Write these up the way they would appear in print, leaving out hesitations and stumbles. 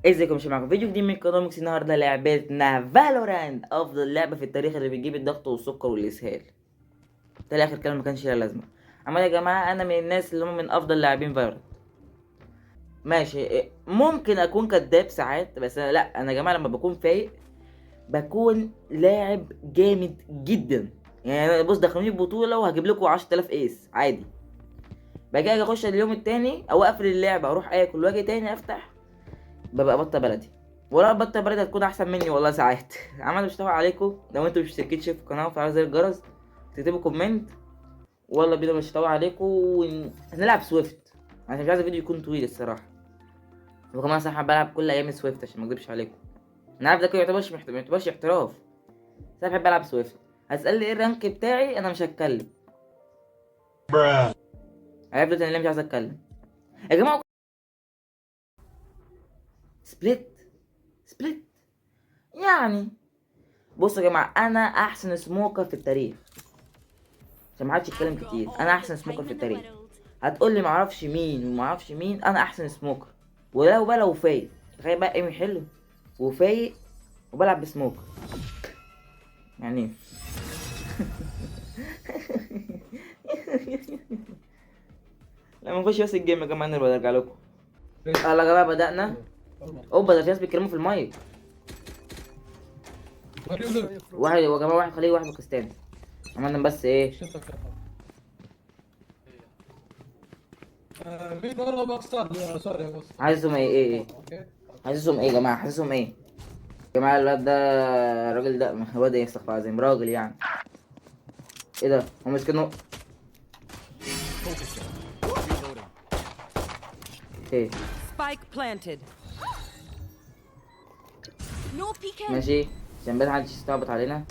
ازيكم يا معاكم فيديو جديد من قناه ميكس. النهارده لعبتنا فالوراند، افضل لعبه في التاريخ اللي بتجيب الضغط والسكر والاسهال. ده اخر كلام ما كانش لها لازمه. عمال يا جماعه انا من الناس اللي هم من افضل لاعبين فالورانت. ماشي ممكن اكون كداب ساعات، بس أنا لا، انا يا جماعه لما بكون فايق بكون لاعب جامد جدا. يعني أنا بص دخلوني بطوله وهجيب لكم 10000 ايس عادي. باجي اجي اخش اليوم التاني او اقفل اللعبه اروح اكل واجي تاني افتح ببقى بطه بلدي. ولا بطه بلدي هتكون احسن مني والله ساعات. عمال بشتغل عليكم. لو انتوا مش مشتركين في القناه وفعلوا زي الجرس تكتبوا كومنت، والله بينا بشتغل عليكم هنلعب سويفت عشان مش عايز الفيديو يكون طويل الصراحه. وكمان صح بلعب كل ايام سويفت عشان ما اكذبش عليكم. انا عارف ده كده ما يعتبرش احتراف، بس انا بحب العب سويفت. هتسال لي ايه الرانك بتاعي، انا مش هتكلم. عرفت ان انا مش عايز اتكلم يا جماعه. سبليت سبليت يعني. بصوا يا جماعه، انا احسن سموكر في التاريخ عشان ما حدش يتكلم كتير. انا احسن سموكر في التاريخ. هتقول لي معرفش مين ومعرفش مين، انا احسن سموكر. لو فايق، تخيل بقى ايمي حلو وفايق وبلعب بسموكر يعني ايه؟ لما نخش بس الجيم يا جماعه نرجع ارجع لكم. يلا يا جماعه بدأنا. اوبا ده في ناس بيتكلموا في المايك. واحد يا جماعه، واحد خليجي واحد باكستاني. عملنا بس ايه؟ مين والله باكستان سوري يا بس. حاسسهم ايه حاسسهم ايه يا جماعه، حاسسهم ايه يا جماعه؟ الواد ده، الراجل ده الواد ايه، استغفر الله العظيم، راجل يعني. ايه ده هم مسكينه ايه؟ Spike planted. No peeking. ماشي عشان بس محدش يستعبط علينا.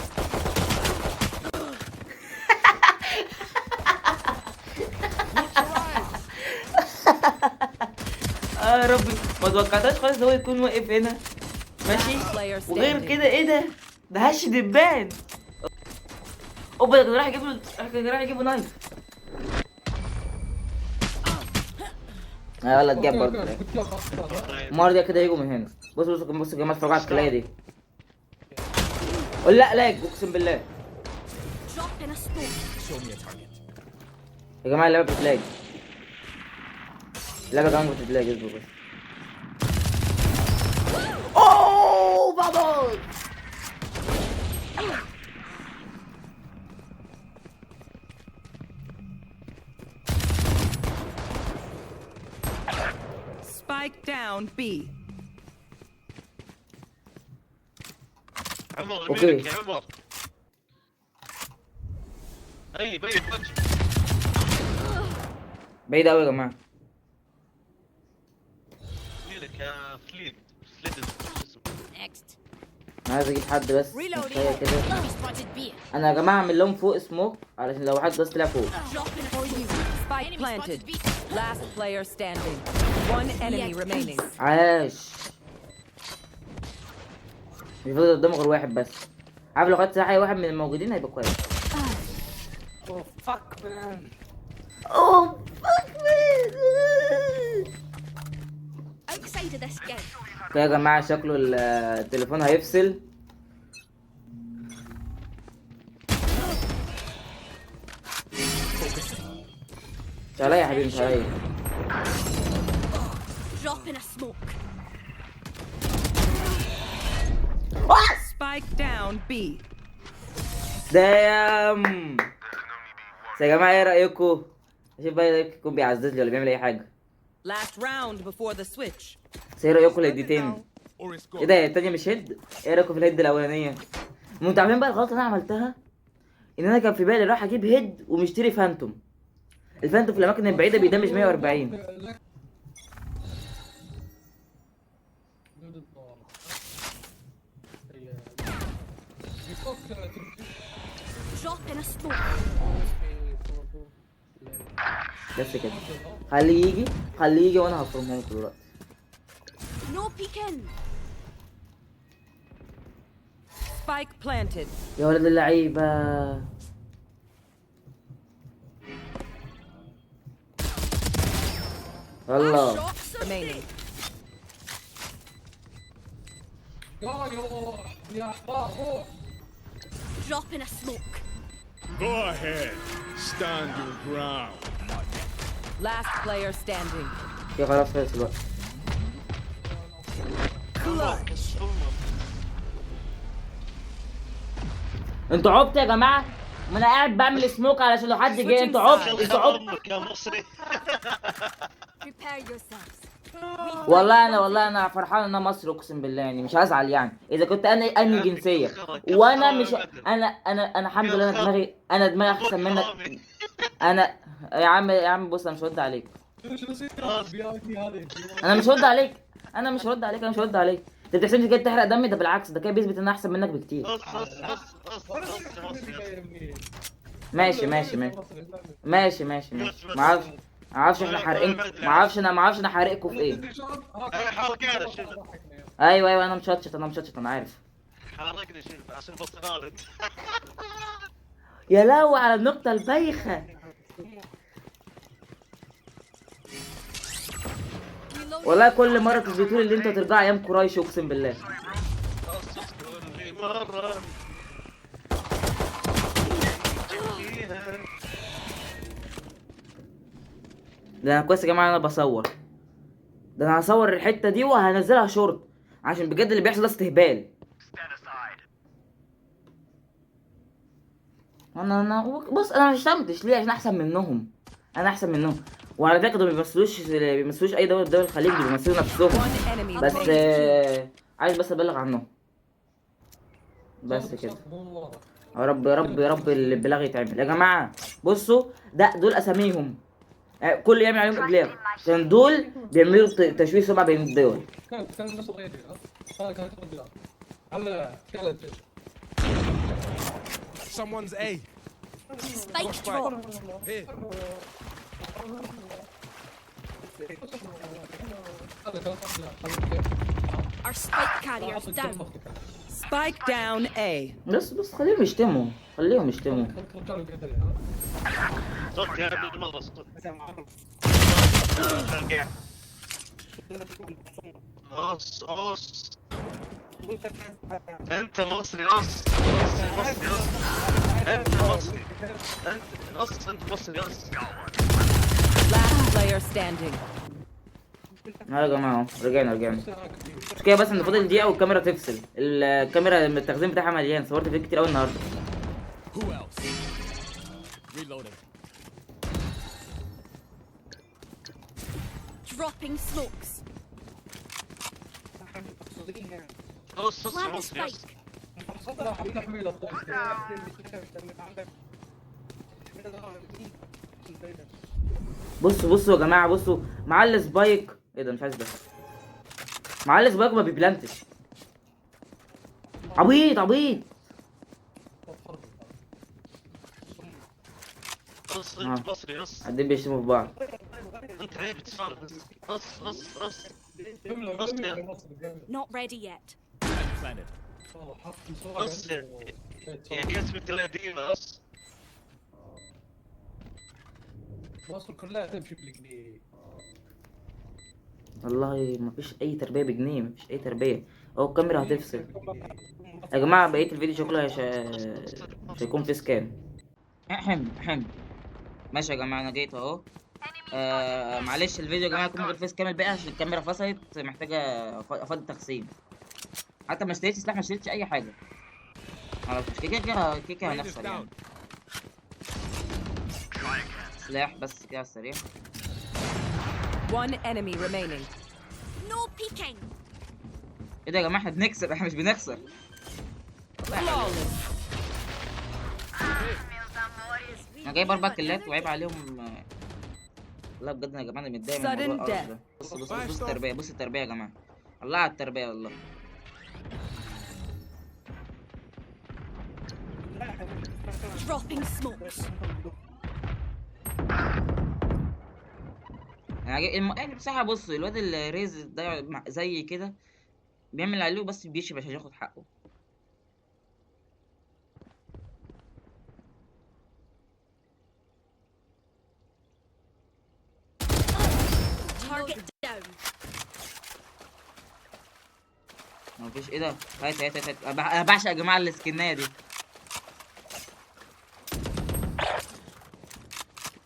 يا ربي ما توقعتهاش خالص هو يكون واقف هنا. ماشي وغير كده ايه ده هش دبان. اوبا ده كان راح يجيب له نايف. يلا اتجاب برضه المره دي كده يجوا من هنا. بص يا جماعه اتفرجوا على الكلايه دي. قول لا لاج اقسم بالله. Drop in a smoke. يا جماعه اللعبه بتلاج، اللعبه كمان بتتلاج. اصبر بس. اوه بابا. Spike down B. عمر أوكي. يمينك يا عمر. اي بعيد وجه. بعيد قوي يا جماعه. يمينك يا فليد. فليد Next. انا عايز اجيب حد بس Reloading. كفايه كده. Enemy spotted B. انا يا جماعه اعمل لهم فوق سموك علشان لو حد بس طلع فوق. Drop in for you. Spike Enemy planted. spotted B. Last player standing. One enemy remaining. عاش. مش فاضل قدامه غير واحد بس. عارف لو خدت اي واحد من الموجودين هيبقى كويس. اوه فاك مان. اوه فاك مان. Outside of this game. كده يا جماعه شكله التليفون هيفصل. مش عليا يا حبيبي، مش عليا. Drop in a smoke. Spike down B. دام. بس يا جماعه ايه رايكم؟ اشوف بقى يكون بيعزز لي ولا بيعمل اي حاجه. Last round before the switch. بس ايه رايكم الهديتين؟ ايه ده التانية مش هيد؟ ايه رايكم في الهيد الاولانيه؟ انتوا عارفين بقى الغلطه اللي انا عملتها؟ ان انا كان في بالي راح اجيب هيد ومشتري فانتوم. الفانتوم في الاماكن البعيده بيدمج 140. Drop in a smoke. بس كده. خليه يجي وانا هفرمهم لكم دلوقتي. No peeking. Spike planted. يا ولد اللعيبه. Last يلا shot. Remaining. يا روح. Drop in a smoke. Go ahead. Stand your ground. Last player standing. يا خلاص خلص الوقت. انتوا عبتوا يا جماعه؟ ما انا قاعد بعمل سموك علشان لو حد جه. انتوا عبتوا، انتوا عبتوا. امك يا مصري. Prepare yourselves. والله انا فرحان ان انا مصري، اقسم بالله يعني مش هزعل يعني اذا كنت انا انهي جنسيه. وانا مش انا الحمد لله انا دماغي احسن منك. انا يا عم بص انا مش هرد عليك. انا مش هرد عليك. انا مش هرد عليك. انت بتحسبني كده تحرق دمي؟ ده بالعكس، ده كده بيثبت ان انا احسن منك بكتير. ماشي. ما اعرفش احنا حارقين، ما اعرفش انا حارقكم في ايه. حرقنا شوف. ايوه انا مشطشط انا عارف. حرقني شوف عشان بطل. يا لهوي على النقطة البايخة. والله كل مرة تثبتوا لي ان انتوا ترجعوا ايام قريش، اقسم بالله. كل مرة. ده انا كويس يا جماعة انا بصور. ده انا هصور الحتة دي وهنزلها شورت عشان بجد اللي بيحصل ده استهبال. بص انا ما شتمتش ليه؟ عشان احسن منهم. انا احسن منهم. وعلى فكره دول ما بيمثلوش اي دوله دول الخليج، دول بيمثلوا نفسهم. One enemy بس remaining. عايز بس ابلغ عنهم بس كده. يا رب اللي بلاغ يتعمل يا جماعه. بصوا دول اساميهم، كل يعمل عليهم ابلاغ عشان دول بيعملوا تشويه سمعه بين الدول. كان نص غيري. كانت رجال. على كانت. Someone's A. Spike drop. Here. Our spike carriers down. Spike down A. بس خليهم يشتموا. صوت يا ابن المرة صوت. أص انت مصري انت مصري Last player standing. يا جماعه رجعنا كده. بس ان فاضل دقيقه والكاميرا تفصل. الكاميرا التخزين بتاعها مليان، صورت فيه كتير قوي النهارده. Who else? Reloading. Dropping smokes. Plant a spike. بصوا يا جماعه، بصوا معاه السبايك. ايه ده؟ مش عايز ده. معاه السبايك ما بيبلانتش. عبيط انت مصري قاعدين بيشتموا في بعض. انت ليه بتصارع بس Not ready yet. Planet. يا كسبة القديمة مصر كلها تمشي بالجنيه. والله مفيش اي تربيه بجنيه، مفيش اي تربيه. اهو الكاميرا هتفصل يا جماعه. بقيه الفيديو شكله مش هيكون في سكان. ماشي يا جماعه انا جيت اهو. معلش الفيديو يا جماعه يكون من غير فيس كامل بقى عشان الكاميرا فصلت، محتاجه افضي تخزين. حتى ما اشتريتش سلاح، ما اشتريتش اي حاجه. كده هنخسر يعني. سلاح بس كده على السريع. One enemy remaining. No peeking. ايه ده يا جماعه؟ احنا بنكسب، احنا مش بنخسر. انا جايب 4 كيلات وعيب عليهم. لا بجد يا جماعه انا متضايق من الموضوع ده. بص التربيه، بص التربيه يا جماعه. الله على التربيه والله. Dropping smokes. يعني بصراحه بص الواد اللي ريز ده زي كده بيعمل عليه بس بيشرب عشان ياخد حقه. Target down. مفيش ايه ده؟ هات انا بعشق يا جماعه السكنايه دي.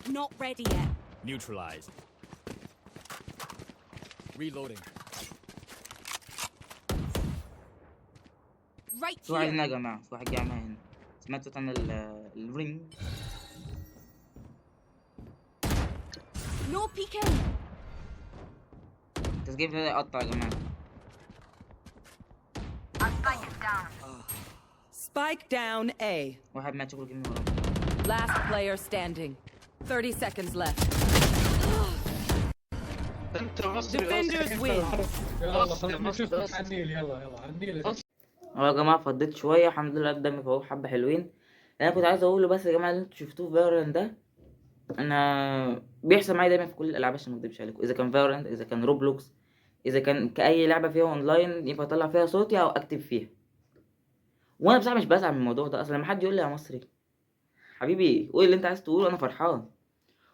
Not ready yet. Neutralized. Reloading. Right في واحد here. هنا يا جماعه، في واحد جاي معايا هنا. سمعت صوت عن الرينج. No peeking. التسجيل بدأ يقطع يا جماعه. Spike down A. واحد مات شغل جيم ورا. Last player standing. 30 seconds left. انت مصري Defenders win. يلا أصل- خلينا نشوف أصل- على النيل. يلا على النيل. اهو يا جماعه فضيت شويه الحمد لله قدامي فهو حبه حلوين. اللي انا كنت عايز اقوله بس يا جماعه اللي انتوا شفتوه في فالورانت ده انا بيحصل معايا دايما في كل الالعاب عشان ما اكدبش عليكم، اذا كان فالورانت، اذا كان روبلوكس، اذا كان كاي لعبه فيها اونلاين ينفع اطلع فيها صوتي او اكتب فيها. وانا بصراحه مش بزعل من الموضوع ده اصلا. لما حد يقول لي يا مصري حبيبي قول اللي انت عايز تقوله انا فرحان.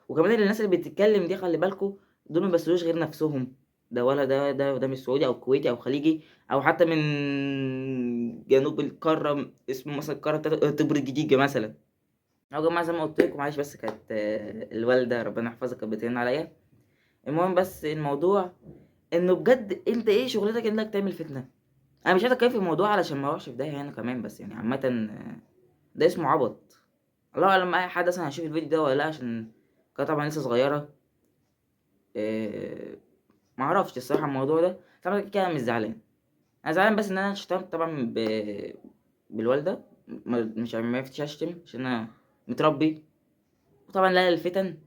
وكمان الناس اللي بتتكلم دي خلي بالكم دول ما بيسلوش غير نفسهم. ده ولا ده مش سعودي او كويتي او خليجي او حتى من جنوب القاره، اسمه مثلا القاره بتاعت تبر الجديده مثلا. يا جماعه زي ما قلت لكم معلش بس كانت الوالده ربنا يحفظها كانت بترن عليا. المهم بس الموضوع انه بجد انت ايه شغلتك انك تعمل فتنه. انا مش عايز اتكلم في الموضوع علشان ما اروحش في داهيه انا كمان، بس يعني عامه ده اسمه عبط. الله اعلم اي حد اصلا هيشوف الفيديو ده ولا لا، عشان كانت طبعا لسه صغيره. ما اعرفش الصراحه الموضوع ده. طبعا كده مش زعلان، انا زعلان بس ان انا شتمت طبعا بالوالده. مش ما عرفتش اشتم عشان انا متربي، وطبعا لا الفتن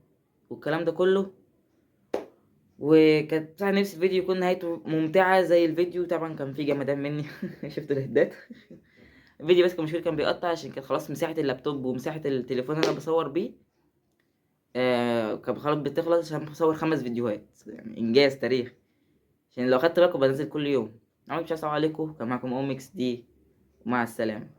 والكلام ده كله. وكانت بصراحه نفسي الفيديو يكون نهايته ممتعه زي الفيديو. طبعا كان فيه جمدان مني شفت الهدات الفيديو بس كان مشكلة كان بيقطع عشان كانت خلاص مساحة اللابتوب ومساحة التليفون اللي انا بصور بيه كانت خلاص بتخلص عشان بصور 5 فيديوهات. يعني انجاز تاريخي، عشان لو خدت بالكم بنزل كل يوم. عمري مش السلام عليكم، كان معكم اومكس دي ومع السلامة.